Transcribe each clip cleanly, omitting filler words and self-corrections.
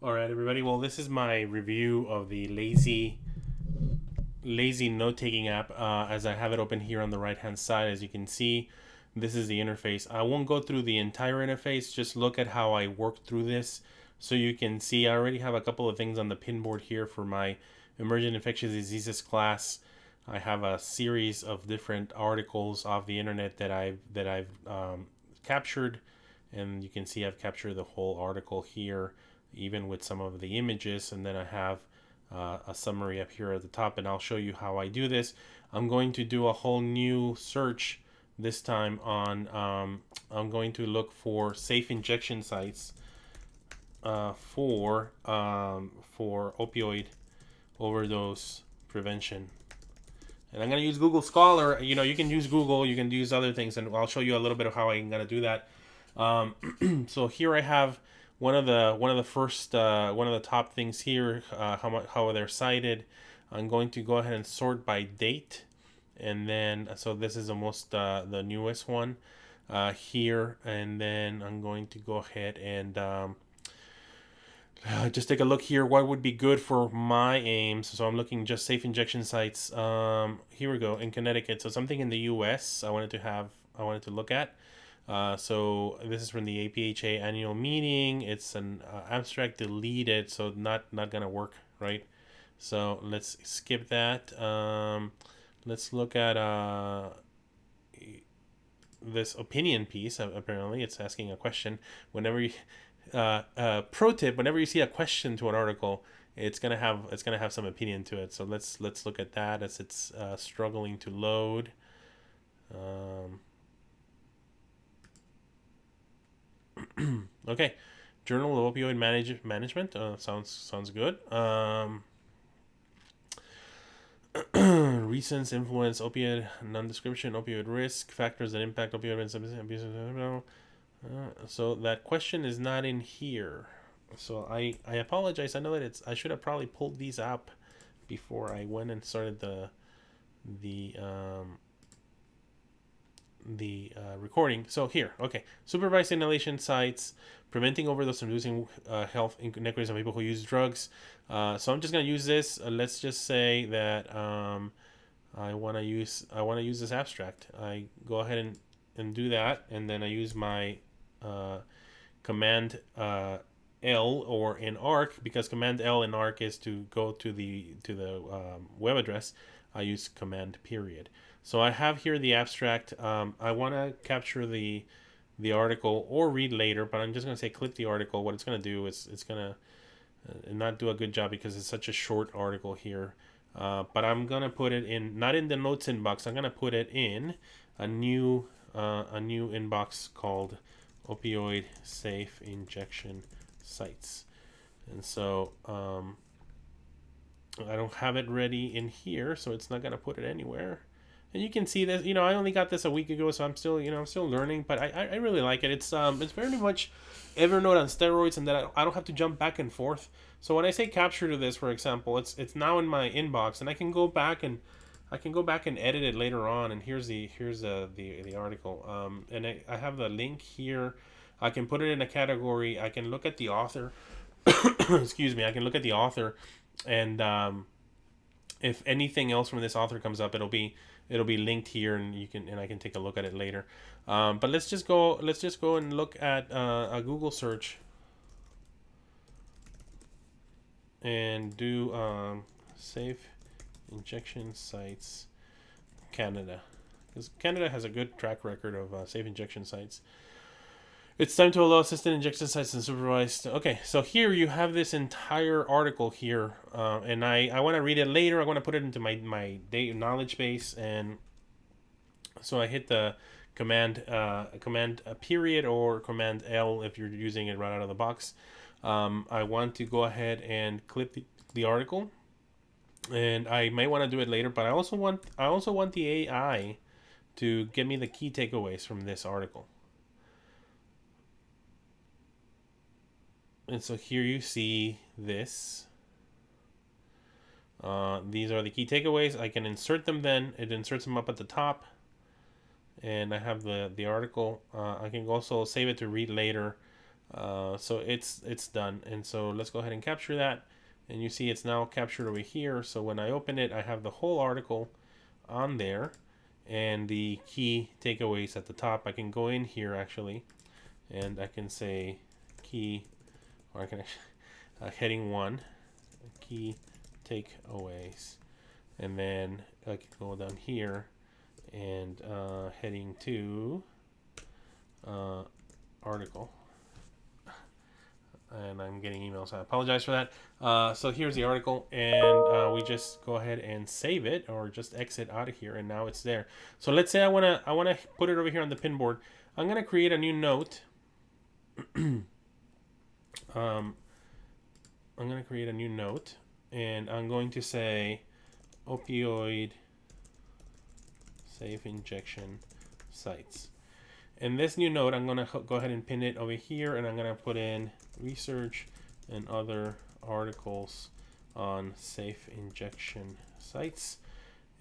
All right, everybody. Well, this is my review of the Lazy note-taking app. As I have it open here on the right-hand side, as you can see, this is the interface. I won't go through the entire interface. Just look at how I work through this, so you can see. I already have a couple of things on the pinboard here for my emergent infectious diseases class. I have a series of different articles off the internet that I've captured, and you can see I've captured the whole article here, even with some of the images, and then I have a summary up here at the top, and I'll show you how I do this. I'm going to do a whole new search this time on I'm going to look for safe injection sites for opioid overdose prevention. And I'm going to use Google Scholar. You know, you can use Google, you can use other things, and I'll show you a little bit of how I'm going to do that. So here I have one of the top things here. How they're cited. I'm going to go ahead and sort by date, and then so this is the newest one here, and then I'm going to go ahead and just take a look here. What would be good for my aims? So I'm looking just safe injection sites. Here we go in Connecticut. So something in the U.S. I wanted to look at. So this is from the APHA annual meeting. It's an abstract deleted, so not gonna work, right? So let's skip that. Let's look at this opinion piece. Apparently, it's asking a question. Whenever you pro tip, whenever you see a question to an article, it's gonna have some opinion to it. So let's look at that as it's struggling to load. Um, okay, Journal of Opioid Management. Sounds good. Recent influence opioid non-description, opioid risk factors that impact opioid abuse. So that question is not in here. So I apologize. I know that I should have probably pulled these up before I went and started the um, the recording. So here, okay, supervised inhalation sites, preventing overdose and reducing health inequities on people who use drugs. So I'm just gonna use this. Let's just say that I want to use this abstract. I go ahead and do that, and then I use my uh, command L, or in ARC, because command L in ARC is to go to the web address. I use command period. So I have here the abstract. I want to capture the article or read later, but I'm just going to say click the article. What it's going to do is it's going to not do a good job because it's such a short article here. But I'm going to put it in, not in the notes inbox. I'm going to put it in a new inbox called opioid safe injection sites. And so I don't have it ready in here, so it's not going to put it anywhere. And you can see this. I only got this a week ago, so I'm still learning. But I really like it. It's very much Evernote on steroids, and that I don't have to jump back and forth. So when I say capture to this, for example, it's now in my inbox, and I can go back and edit it later on. And here's the article. And I have the link here. I can put it in a category. I can look at the author. Excuse me. I can look at the author, and if anything else from this author comes up, it'll be linked here, and I can take a look at it later. But let's just go and look at a Google search and do safe injection sites Canada, because Canada has a good track record of safe injection sites. It's time to allow assisted injection sites and supervised. Okay, so here you have this entire article here, and I want to read it later. I want to put it into my data knowledge base, and so I hit the command period or command L if you're using it right out of the box. I want to go ahead and clip the article, and I may want to do it later, but I also want the AI to give me the key takeaways from this article. And so here you see this. These are the key takeaways. I can insert them then. It inserts them up at the top. And I have the article. I can also save it to read later. So it's done. And so let's go ahead and capture that. And you see it's now captured over here. So when I open it, I have the whole article on there and the key takeaways at the top. I can go in here actually and I can say key, or I can heading 1, key takeaways. And then I can go down here and heading 2, article. And I'm getting emails. I apologize for that. So here's the article, and we just go ahead and save it, or just exit out of here, and now it's there. So let's say I wanna put it over here on the pinboard. I'm gonna create a new note. I'm gonna create a new note, and I'm going to say opioid safe injection sites. In this new note, I'm gonna go ahead and pin it over here, and I'm gonna put in research and other articles on safe injection sites,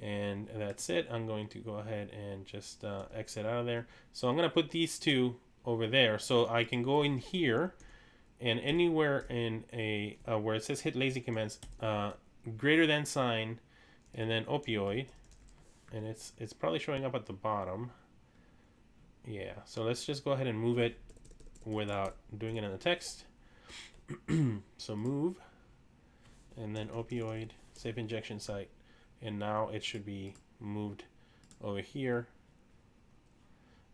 and that's it. I'm going to go ahead and just exit out of there. So I'm gonna put these two over there, so I can go in here and anywhere in a where it says hit lazy commands, greater than sign, and then opioid, and it's probably showing up at the bottom. Yeah, so let's just go ahead and move it without doing it in the text. So move, and then opioid safe injection site, and now it should be moved over here.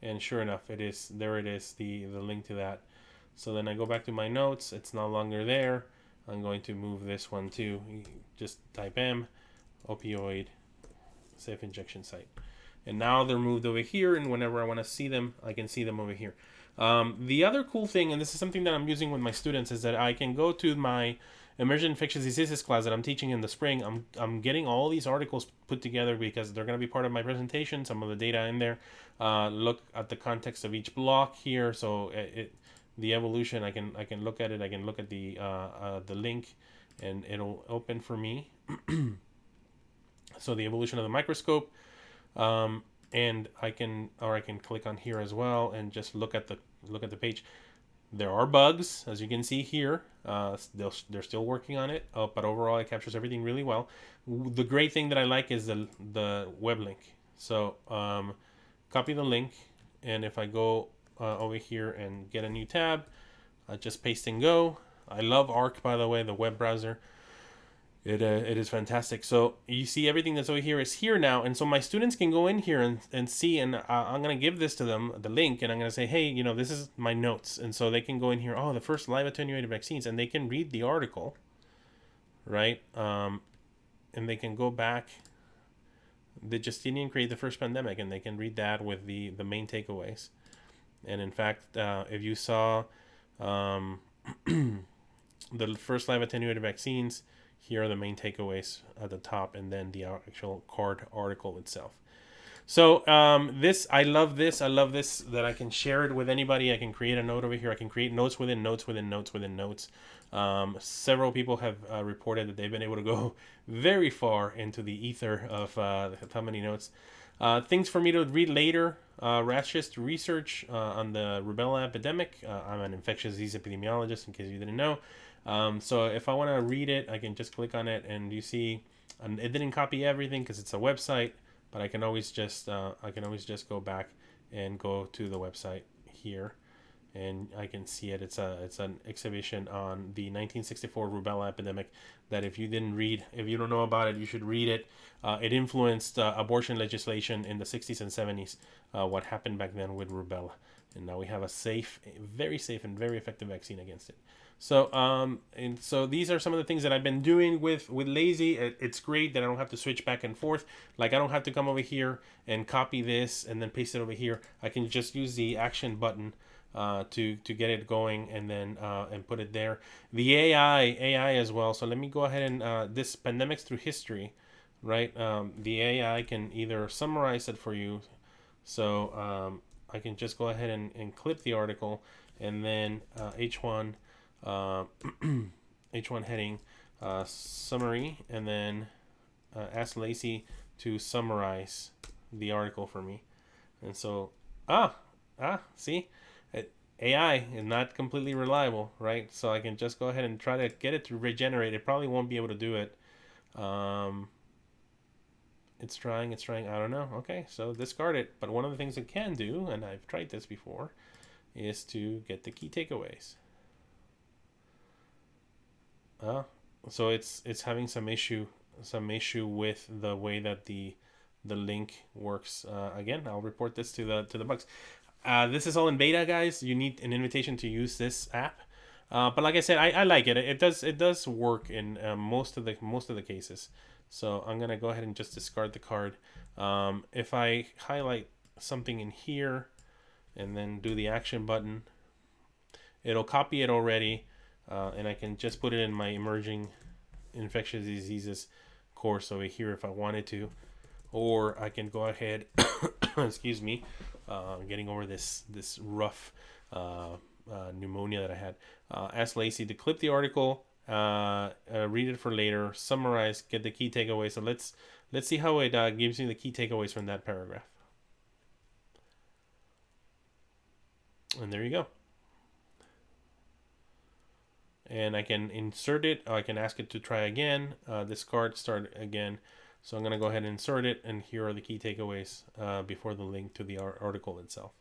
And sure enough, it is there. It is the link to that. So then I go back to my notes. It's no longer there. I'm going to move this one too. Just type M, opioid safe injection site. And now they're moved over here, and whenever I want to see them, I can see them over here. The other cool thing, and this is something that I'm using with my students, is that I can go to my emergent infectious diseases class that I'm teaching in the spring. I'm getting all these articles put together because they're going to be part of my presentation, some of the data in there. Look at the context of each block here. So the evolution, I can look at it. I can look at the link, and it'll open for me. So the evolution of the microscope. And I can click on here as well and just look at the page. There are bugs, as you can see here. They're still working on it, but overall it captures everything really well. The great thing that I like is the web link. So copy the link, and if I go over here and get a new tab, just paste and go. I love Arc, by the way, the web browser. It is fantastic. So you see everything that's over here is here now, and so my students can go in here and see, and I'm going to give this to them, the link, and I'm going to say, hey, this is my notes, and so they can go in here, the first live attenuated vaccines, and they can read the article, right? And they can go back, the Justinian created the first pandemic, and they can read that with the main takeaways. And in fact, if you saw the first live attenuated vaccines, here are the main takeaways at the top, and then the actual card article itself. So I love this that I can share it with anybody. I can create a note over here. I can create notes within notes within notes within notes. Several people have reported that they've been able to go very far into the ether of how many notes. Things for me to read later. Ratchist research on the rubella epidemic. I'm an infectious disease epidemiologist, in case you didn't know. So if I want to read it, I can just click on it, and you see it didn't copy everything because it's a website, but I can always just go back and go to the website here, and I can see it. It's an exhibition on the 1964 rubella epidemic that if you don't know about it, you should read it. It influenced abortion legislation in the 60s and 70s, what happened back then with rubella. And now we have a very safe and very effective vaccine against it. So so these are some of the things that I've been doing with Lazy. It's great that I don't have to switch back and forth. Like, I don't have to come over here and copy this and then paste it over here. I can just use the action button to get it going, and then and put it there. The AI as well. So let me go ahead and this pandemics through history, right? The AI can either summarize it for you. So I can just go ahead and clip the article, and then H1 H1 heading summary, and then ask Lacy to summarize the article for me. And so see, AI is not completely reliable, right? So I can just go ahead and try to get it to regenerate. It probably won't be able to do it. Um, it's trying. It's trying. I don't know. Okay, so discard it. But one of the things it can do, and I've tried this before, is to get the key takeaways. Uh, so it's having some issue with the way that the link works. Again, I'll report this to the bugs. This is all in beta, guys. You need an invitation to use this app. But like I said, I like it. It does work in most of the cases. So I'm gonna go ahead and just discard the card. If I highlight something in here and then do the action button, it'll copy it already, and I can just put it in my emerging infectious diseases course over here if I wanted to, or I can go ahead. Excuse me, getting over this rough pneumonia that I had. Ask Lazy to clip the article, read it for later, summarize, get the key takeaways. So let's see how it gives me the key takeaways from that paragraph. And there you go. And I can insert it, or I can ask it to try again, discard, start again. So I'm going to go ahead and insert it, and here are the key takeaways before the link to the article itself.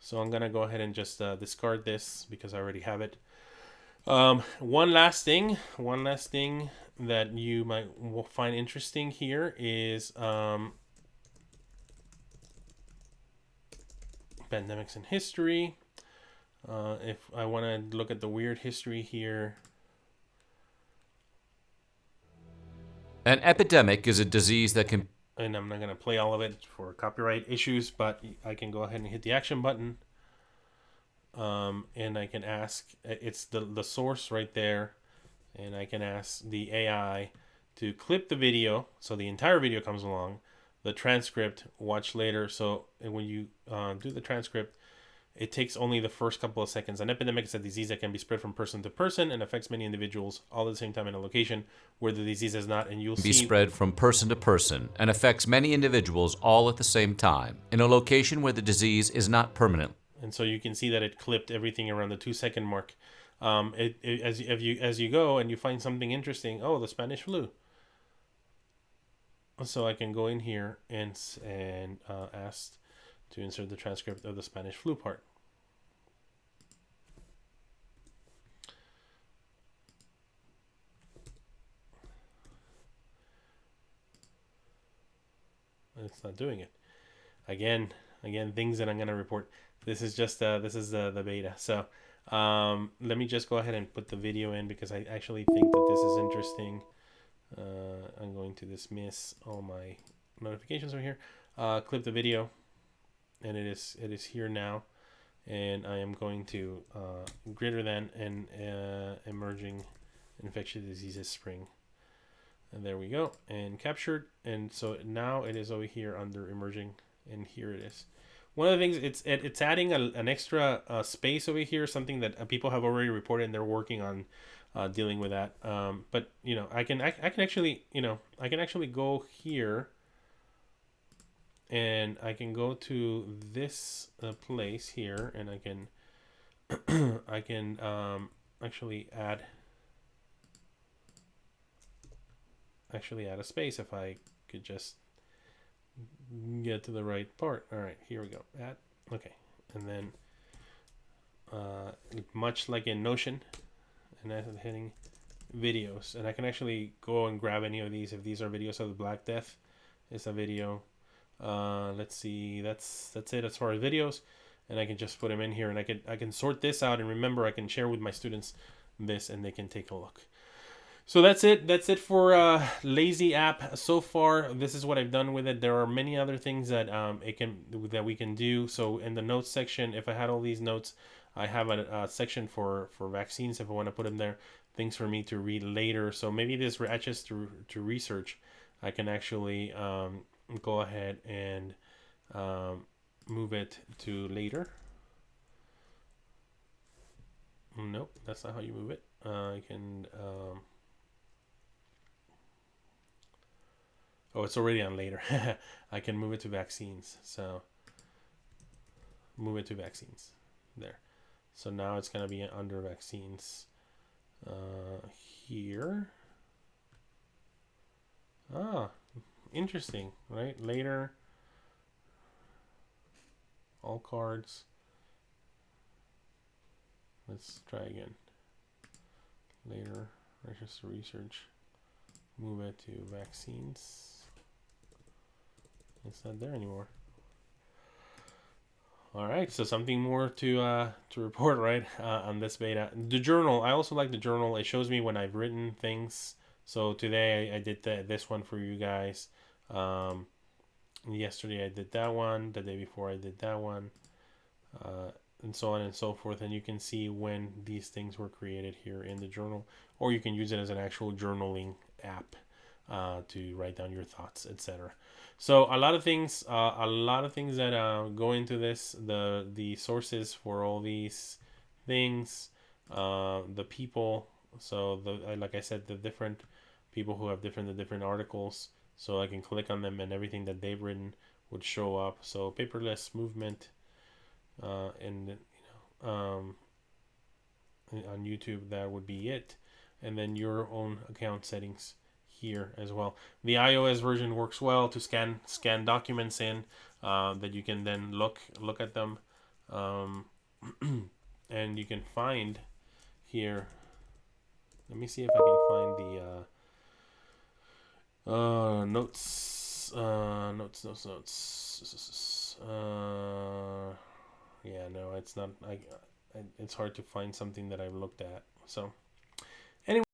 So I'm going to go ahead and just discard this because I already have it. One last thing that you might find interesting here is pandemics in history. If I want to look at the weird history here. An epidemic is a disease that can... And I'm not going to play all of it for copyright issues, but I can go ahead and hit the action button. And I can ask, it's the source right there. And I can ask the AI to clip the video. So the entire video comes along. The transcript, watch later. So when you do the transcript, it takes only the first couple of seconds. An epidemic is a disease that can be spread from person to person and affects many individuals all at the same time in a location where the disease is not. And you'll be see spread from person to person and affects many individuals all at the same time in a location where the disease is not permanent. And so you can see that it clipped everything around the 2 second mark. As you go and you find something interesting, oh, the Spanish flu. So I can go in here and ask to insert the transcript of the Spanish flu part. It's not doing it. Again, things that I'm gonna report. This is just the beta. So let me just go ahead and put the video in because I actually think that this is interesting. I'm going to dismiss all my notifications over here. Clip the video, and it is here now. And I am going to greater than and emerging infectious diseases spring. And there we go, and captured. And so now it is over here under emerging, and here it is. One of the things, it's adding an extra space over here, something that people have already reported, and they're working on dealing with that. But I can actually I can actually go here, and I can go to this place here, and I can I can actually add a space if I could just get to the right part. All right, here we go. Add. Okay, and then much like in Notion, and I'm hitting videos, and I can actually go and grab any of these. If these are videos of the Black Death, it's a video. Let's see, that's it as far as videos, and I can just put them in here, and I can sort this out, and remember I can share with my students this, and they can take a look. So that's it for Lazy app so far. This is what I've done with it. There are many other things that we can do. So in the notes section, if I had all these notes, I have a section for vaccines if I want to put them there. Things for me to read later. So maybe this attaches to research. I can actually go ahead and move it to later. Nope, that's not how you move it. I can. Oh, it's already on later. I can move it to vaccines. So move it to vaccines. There. So now it's going to be under vaccines. Here. Ah, interesting, right? Later, all cards. Let's try again. Later, register research. Move it to vaccines. It's not there anymore. All right, so something more to report, right? On this beta. The journal. I also like the journal. It shows me when I've written things. So today I did this one for you guys. Um, Yesterday I did that one. The day before I did that one. And so on and so forth. And you can see when these things were created here in the journal, or you can use it as an actual journaling app to write down your thoughts, etc. So a lot of things that go into this. The sources for all these things, the people. So like I said, the different people who have different articles. So I can click on them and everything that they've written would show up. So paperless movement, and on YouTube, that would be it. And then your own account settings here as well. The iOS version works well to scan documents in, that you can then look at them, um, and you can find here. Let me see if I can find the notes. Notes. Yeah, no, it's not. It's hard to find something that I've looked at. So anyway.